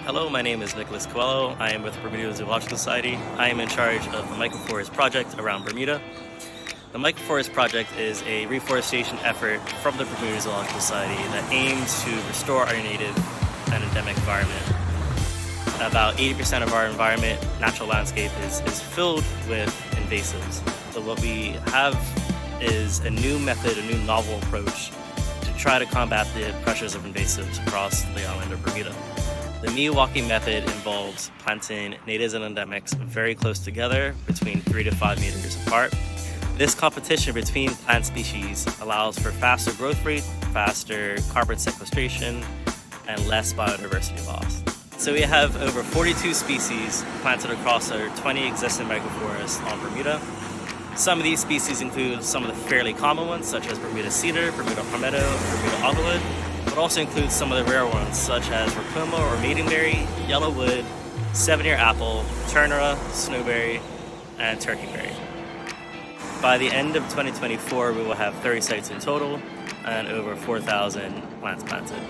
Hello, my name is Nicholas Coelho. I am with the Bermuda Zoological Society. I am in charge of the Micro Forest Project around Bermuda. The Micro Forest Project is a reforestation effort from the Bermuda Zoological Society that aims to restore our native and endemic environment. About 80% of our environment, natural landscape, is filled with invasives. So what we have is a new method, a new novel approach to try to combat the pressures of invasives across the island of Bermuda. The Miyawaki method involves planting natives and endemics very close together, between 3 to 5 meters apart. This competition between plant species allows for faster growth rate, faster carbon sequestration, and less biodiversity loss. So we have over 42 species planted across our 20 existing microforests on Bermuda. Some of these species include some of the fairly common ones, such as Bermuda cedar, Bermuda palmetto, Bermuda oglewood, but also includes some of the rare ones, such as racuma or maidenberry, yellowwood, 7-year apple, turnera, snowberry, and turkeyberry. By the end of 2024, we will have 30 sites in total and over 4,000 plants planted.